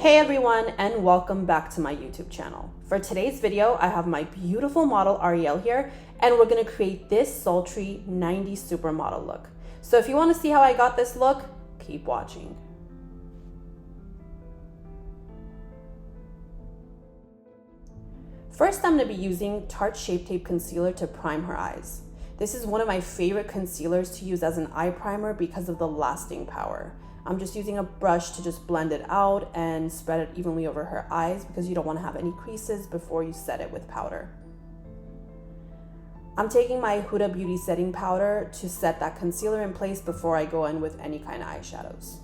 Hey everyone, and welcome back to my YouTube channel. For today's video, I have my beautiful model Ariel here, and we're gonna create this sultry 90s supermodel look. So if you wanna see how I got this look, keep watching. First, I'm gonna be using Tarte Shape Tape Concealer to prime her eyes. This is one of my favorite concealers to use as an eye primer because of the lasting power. I'm just using a brush to just blend it out and spread it evenly over her eyes because you don't want to have any creases before you set it with powder. I'm taking my Huda Beauty setting powder to set that concealer in place before I go in with any kind of eyeshadows.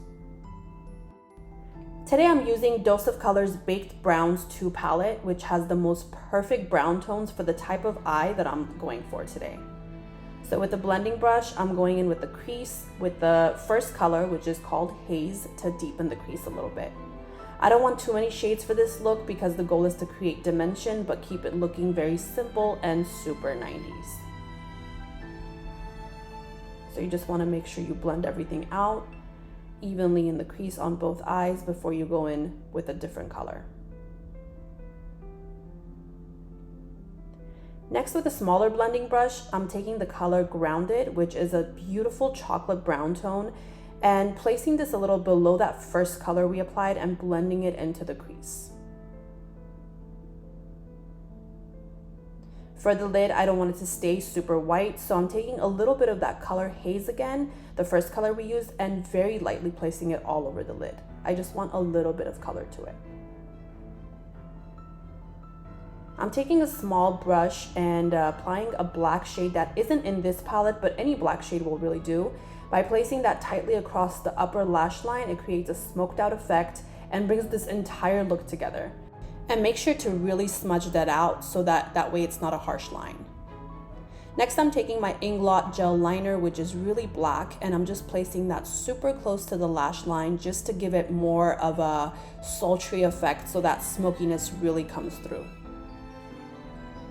Today I'm using Dose of Colors Baked Browns 2 palette, which has the most perfect brown tones for the type of eye that I'm going for today. So with the blending brush, I'm going in with the crease with the first color, which is called Haze, to deepen the crease a little bit. I don't want too many shades for this look because the goal is to create dimension, but keep it looking very simple and super 90s. So you just want to make sure you blend everything out evenly in the crease on both eyes before you go in with a different color. Next, with a smaller blending brush, I'm taking the color Grounded, which is a beautiful chocolate brown tone, and placing this a little below that first color we applied and blending it into the crease. For the lid, I don't want it to stay super white, so I'm taking a little bit of that color Haze again, the first color we used, and very lightly placing it all over the lid. I just want a little bit of color to it. I'm taking a small brush and applying a black shade that isn't in this palette, but any black shade will really do. By placing that tightly across the upper lash line, it creates a smoked out effect and brings this entire look together. And make sure to really smudge that out so that way it's not a harsh line. Next, I'm taking my Inglot gel liner, which is really black, and I'm just placing that super close to the lash line just to give it more of a sultry effect so that smokiness really comes through.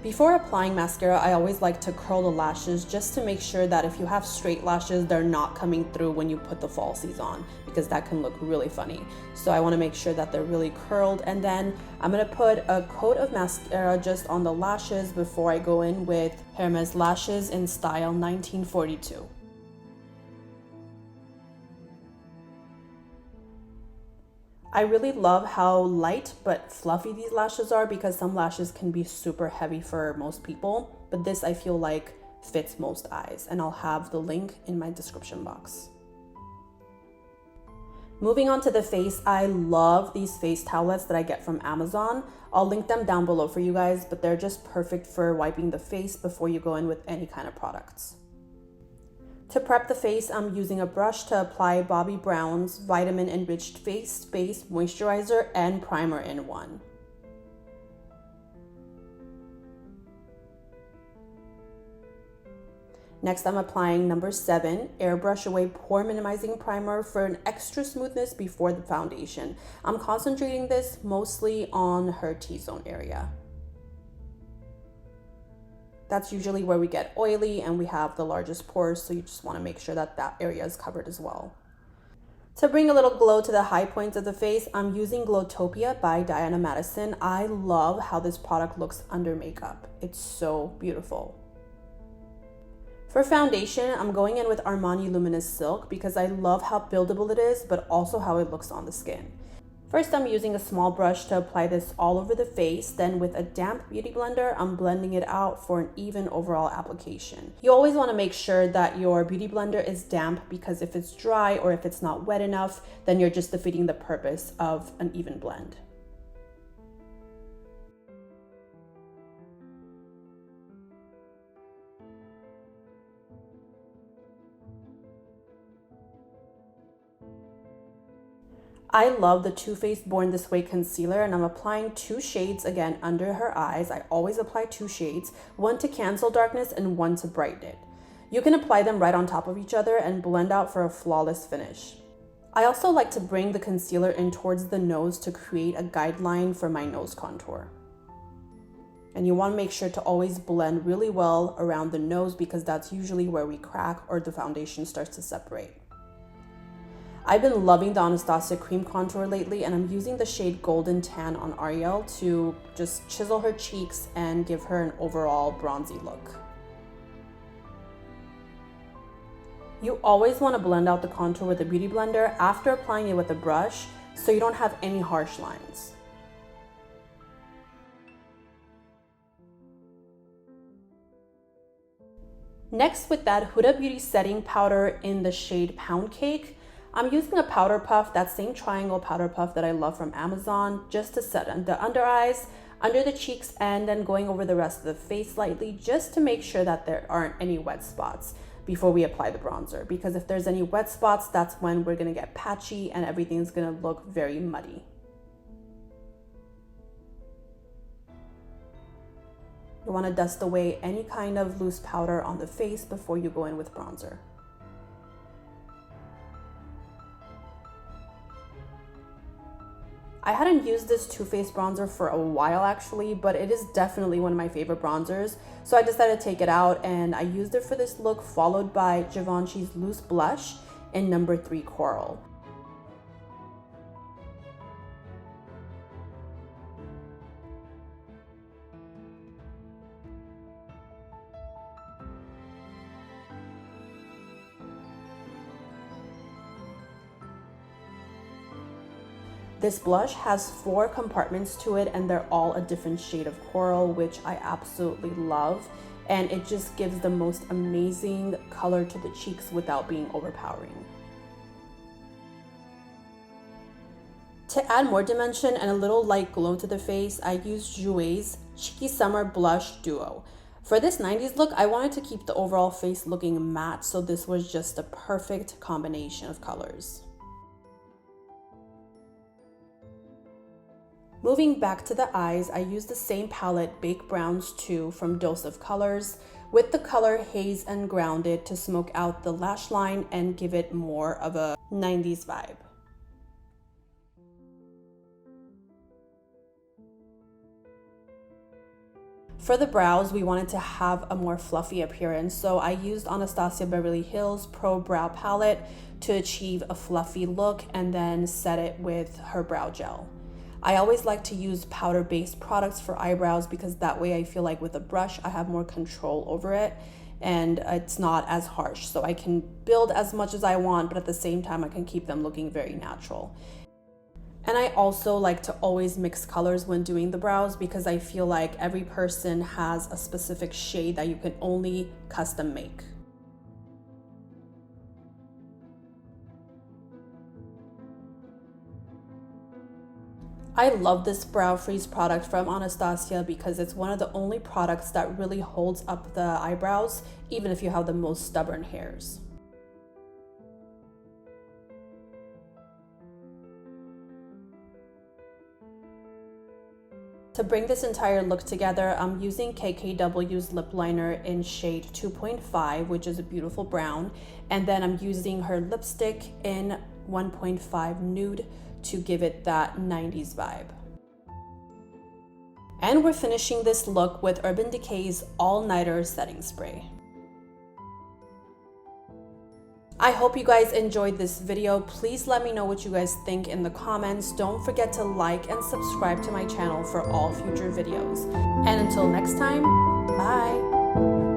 Before applying mascara, I always like to curl the lashes just to make sure that if you have straight lashes, they're not coming through when you put the falsies on, because that can look really funny. So I want to make sure that they're really curled, and then I'm going to put a coat of mascara just on the lashes before I go in with Hermes Lashes in style 1942. I really love how light but fluffy these lashes are because some lashes can be super heavy for most people, but this I feel like fits most eyes, and I'll have the link in my description box. Moving on to the face, I love these face towelettes that I get from Amazon. I'll link them down below for you guys, but they're just perfect for wiping the face before you go in with any kind of products. To prep the face, I'm using a brush to apply Bobbi Brown's Vitamin Enriched Face Base Moisturizer and Primer in one. Next, I'm applying number 7 Airbrush Away Pore Minimizing Primer for an extra smoothness before the foundation. I'm concentrating this mostly on her T-zone area. That's usually where we get oily and we have the largest pores, so you just want to make sure that that area is covered as well. To bring a little glow to the high points of the face, I'm using Glowtopia by Diana Madison. I love how this product looks under makeup. It's so beautiful. For foundation, I'm going in with Armani Luminous Silk because I love how buildable it is, but also how it looks on the skin. First, I'm using a small brush to apply this all over the face. Then with a damp beauty blender, I'm blending it out for an even overall application. You always want to make sure that your beauty blender is damp because if it's dry or if it's not wet enough, then you're just defeating the purpose of an even blend. I love the Too Faced Born This Way concealer, and I'm applying 2 shades again under her eyes. I always apply 2 shades, one to cancel darkness and one to brighten it. You can apply them right on top of each other and blend out for a flawless finish. I also like to bring the concealer in towards the nose to create a guideline for my nose contour. And you want to make sure to always blend really well around the nose because that's usually where we crack or the foundation starts to separate. I've been loving the Anastasia cream contour lately, and I'm using the shade Golden Tan on Ariel to just chisel her cheeks and give her an overall bronzy look. You always want to blend out the contour with a beauty blender after applying it with a brush so you don't have any harsh lines. Next, with that Huda Beauty setting powder in the shade Pound Cake, I'm using a powder puff, that same triangle powder puff that I love from Amazon, just to set the under eyes, under the cheeks, and then going over the rest of the face lightly just to make sure that there aren't any wet spots before we apply the bronzer. Because if there's any wet spots, that's when we're gonna get patchy and everything's gonna look very muddy. You wanna dust away any kind of loose powder on the face before you go in with bronzer. I hadn't used this Too Faced bronzer for a while actually, but it is definitely one of my favorite bronzers. So I decided to take it out and I used it for this look, followed by Givenchy's Loose Blush in number 3 Coral. This blush has 4 compartments to it and they're all a different shade of coral, which I absolutely love. And it just gives the most amazing color to the cheeks without being overpowering. To add more dimension and a little light glow to the face, I used Jouer's Cheeky Summer Blush Duo. For this 90s look, I wanted to keep the overall face looking matte, so this was just a perfect combination of colors. Moving back to the eyes, I used the same palette, Baked Browns 2 from Dose of Colors, with the color Haze and Grounded to smoke out the lash line and give it more of a 90s vibe. For the brows, we wanted to have a more fluffy appearance, so I used Anastasia Beverly Hills Pro Brow Palette to achieve a fluffy look and then set it with her brow gel. I always like to use powder-based products for eyebrows because that way I feel like with a brush I have more control over it and it's not as harsh. So I can build as much as I want, but at the same time I can keep them looking very natural. And I also like to always mix colors when doing the brows because I feel like every person has a specific shade that you can only custom make. I love this brow freeze product from Anastasia because it's one of the only products that really holds up the eyebrows, even if you have the most stubborn hairs. To bring this entire look together, I'm using KKW's lip liner in shade 2.5, which is a beautiful brown, and then I'm using her lipstick in 1.5 Nude to give it that 90s vibe. And we're finishing this look with Urban Decay's All Nighter Setting Spray. I hope you guys enjoyed this video. Please let me know what you guys think in the comments. Don't forget to like and subscribe to my channel for all future videos. And until next time, bye!